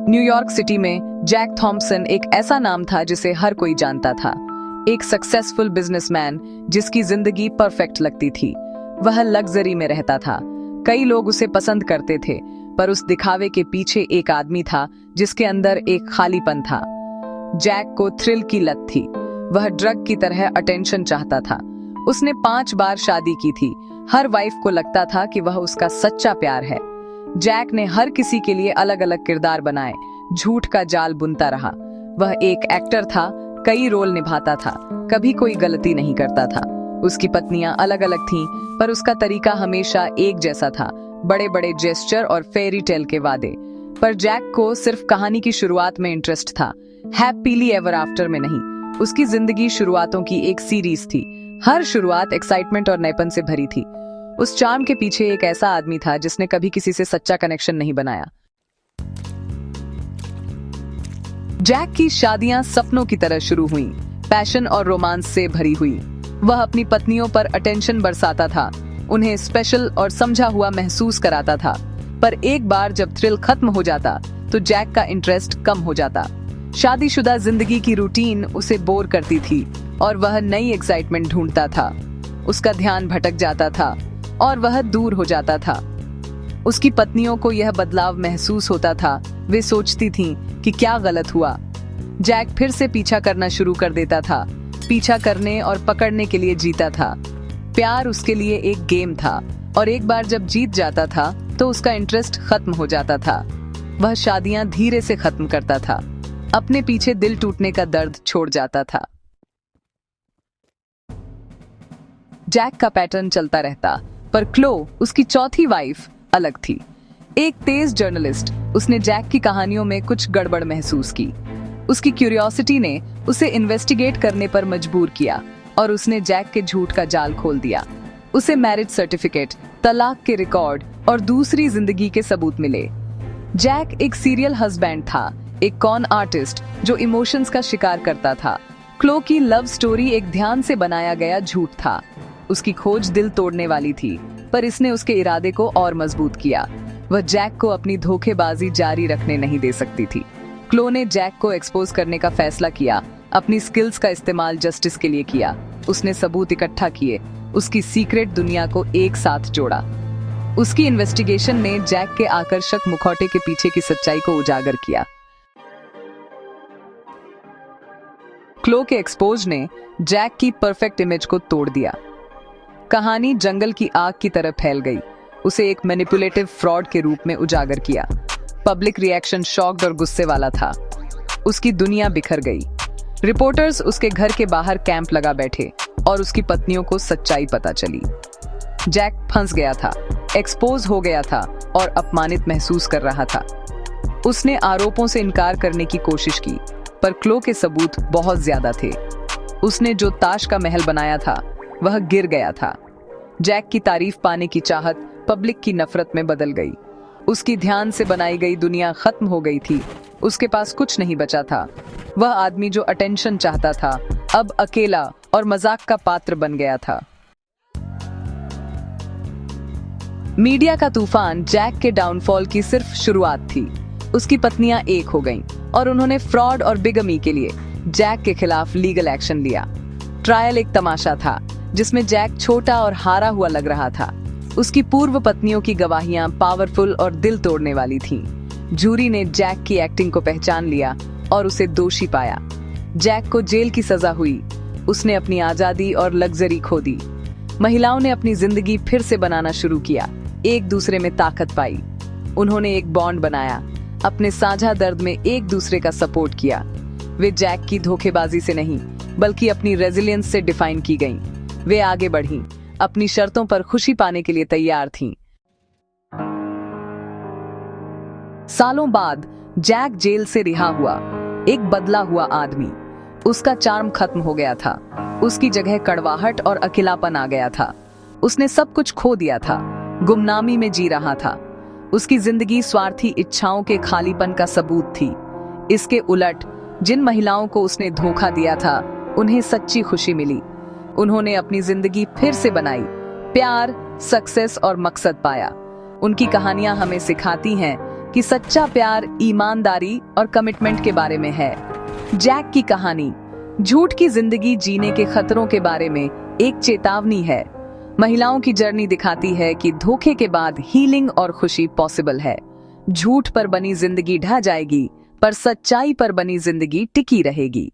New York city में Jack Thompson एक ऐसा नाम था जिसे हर कोई जानता था। एक सक्सेसफुल बिजनेसमैन जिसकी जिंदगी परफेक्ट लगती थी। वह लग्जरी में रहता था। कई लोग उसे पसंद करते थे, पर उस दिखावे के पीछे एक आदमी था जिसके अंदर एक खालीपन था। जैक को थ्रिल की लत थी। वह ड्रग की तरह अटेंशन चाहता था। उसने 5 बार शादी की थी। हर वाइफ को लगता था कि वह उसका सच्चा प्यार है। जैक ने हर किसी के लिए अलग अलग किरदार बनाए, झूठ का जाल बुनता रहा। वह एक एक्टर था, कई रोल निभाता था, कभी कोई गलती नहीं करता था। उसकी पत्नियां अलग अलग थीं, पर उसका तरीका हमेशा एक जैसा था, बड़े बड़े जेस्चर और फेरी टेल के वादे। पर जैक को सिर्फ कहानी की शुरुआत में इंटरेस्ट था, हैप्पीली एवर आफ्टर में नहीं। उसकी जिंदगी शुरुआतों की एक सीरीज थी। हर शुरुआत एक्साइटमेंट और नएपन से भरी थी। उस चार्म के पीछे एक ऐसा आदमी था जिसने कभी किसी से सच्चा कनेक्शन नहीं बनाया। जैक की शादियां सपनों की तरह शुरू हुईं, पैशन और रोमांस से भरी हुई। वह अपनी पत्नियों पर अटेंशन बरसाता था, उन्हें स्पेशल और समझा हुआ महसूस कराता था। पर एक बार जब थ्रिल खत्म हो जाता तो जैक का इंटरेस्ट कम हो जाता। शादीशुदा जिंदगी की रूटीन उसे बोर करती थी और वह नई एक्साइटमेंट ढूंढता था। उसका ध्यान भटक जाता था और वह दूर हो जाता था। उसकी पत्नियों को यह बदलाव महसूस होता था। वे सोचती थीं कि क्या गलत हुआ। जैक फिर से पीछा करना शुरू कर देता था। पीछा करने और पकड़ने के लिए जीता था। प्यार उसके लिए एक गेम था, और एक बार जब जीत जाता था तो उसका इंटरेस्ट खत्म हो जाता था। वह शादियां धीरे से खत्म करता था, अपने पीछे दिल टूटने का दर्द छोड़ जाता था। जैक का पैटर्न चलता रहता, पर क्लो, उसकी चौथी वाइफ, अलग थी। एक तेज जर्नलिस्ट। उसने जैक की कहानियों में कुछ गड़बड़ महसूस की। उसकी क्यूरियोसिटी ने उसे इन्वेस्टिगेट करने पर मजबूर किया, और उसने जैक के झूठ का जाल खोल दिया। उसे मैरिज सर्टिफिकेट, तलाक के रिकॉर्ड और दूसरी जिंदगी के सबूत मिले। जैक एक सीरियल हस्बैंड था, एक कॉन आर्टिस्ट जो इमोशंस का शिकार करता था। क्लो की लव स्टोरी एक ध्यान से बनाया गया झूठ था। उसकी खोज दिल तोड़ने वाली थी, पर इसने उसके इरादे को और मजबूत किया। वह जैक को अपनी धोखेबाजी जारी रखने नहीं दे सकती थी। क्लो ने जैक को एक्सपोज करने का फैसला किया। अपनी स्किल्स का इस्तेमाल जस्टिस के लिए किया। उसने सबूत इकट्ठा किए, उसकी सीक्रेट दुनिया को एक साथ जोड़ा। उसकी इन्वेस्टिगेशन ने जैक के आकर्षक मुखौटे के पीछे की सच्चाई को उजागर किया। क्लो के एक्सपोज ने जैक की परफेक्ट इमेज को तोड़ दिया। कहानी जंगल की आग की तरह फैल गई। उसे एक मैनिपुलेटिव फ्रॉड के रूप में उजागर किया। पब्लिक रिएक्शन शॉक्ड और गुस्से वाला था। उसकी दुनिया बिखर गई। रिपोर्टर्स उसके घर के बाहर कैंप लगा बैठे, और उसकी पत्नियों को सच्चाई पता चली। जैक फंस गया था, एक्सपोज हो गया था और अपमानित महसूस कर रहा था। उसने आरोपों से इनकार करने की कोशिश की, पर क्लो के सबूत बहुत ज्यादा थे। उसने जो ताश का महल बनाया था वह गिर गया था। जैक की तारीफ पाने की चाहत पब्लिक की नफरत में बदल गई। उसकी ध्यान से बनाई गई दुनिया खत्म हो गई थी। उसके पास कुछ नहीं बचा था। वह आदमी जो अटेंशन चाहता था अब अकेला और मजाक का पात्र बन गया था। मीडिया का तूफान जैक के डाउनफॉल की सिर्फ शुरुआत थी। उसकी पत्नियां एक हो गईं, और उन्होंने फ्रॉड और बिगमी के लिए जैक के खिलाफ लीगल एक्शन लिया। ट्रायल एक तमाशा था जिसमें जैक छोटा और हारा हुआ लग रहा था। उसकी पूर्व पत्नियों की गवाहियां पावरफुल और दिल तोड़ने वाली थीं। जूरी ने जैक की एक्टिंग को पहचान लिया और उसे दोषी पाया। जैक को जेल की सजा हुई। उसने अपनी आजादी और लग्जरी खो दी। महिलाओं ने अपनी जिंदगी फिर से बनाना शुरू किया, एक दूसरे में ताकत पाई। उन्होंने एक बॉन्ड बनाया, अपने साझा दर्द में एक दूसरे का सपोर्ट किया। वे जैक की धोखेबाजी से नहीं, बल्कि अपनी रेजिलियंस से डिफाइन की गईं। वे आगे बढ़ीं, अपनी शर्तों पर खुशी पाने के लिए तैयार थीं। सालों बाद जैक जेल से रिहा हुआ, एक बदला हुआ आदमी। उसका चार्म खत्म हो गया था। उसकी जगह कड़वाहट और अकेलापन आ गया था। उसने सब कुछ खो दिया था, गुमनामी में जी रहा था। उसकी जिंदगी स्वार्थी इच्छाओं के खालीपन का सबूत थी। इसके उलट जिन महिलाओं को उसने धोखा दिया था उन्हें सच्ची खुशी मिली। उन्होंने अपनी जिंदगी फिर से बनाई, प्यार, सक्सेस और मकसद पाया। उनकी कहानियां हमें सिखाती हैं कि कि सच्चा प्यार ईमानदारी और कमिटमेंट के बारे में है। जैक की कहानी झूठ की जिंदगी जीने के खतरों के बारे में एक चेतावनी है। महिलाओं की जर्नी दिखाती है कि धोखे के बाद हीलिंग और खुशी पॉसिबल है। झूठ पर बनी जिंदगी ढह जाएगी, पर सच्चाई पर बनी जिंदगी टिकी रहेगी।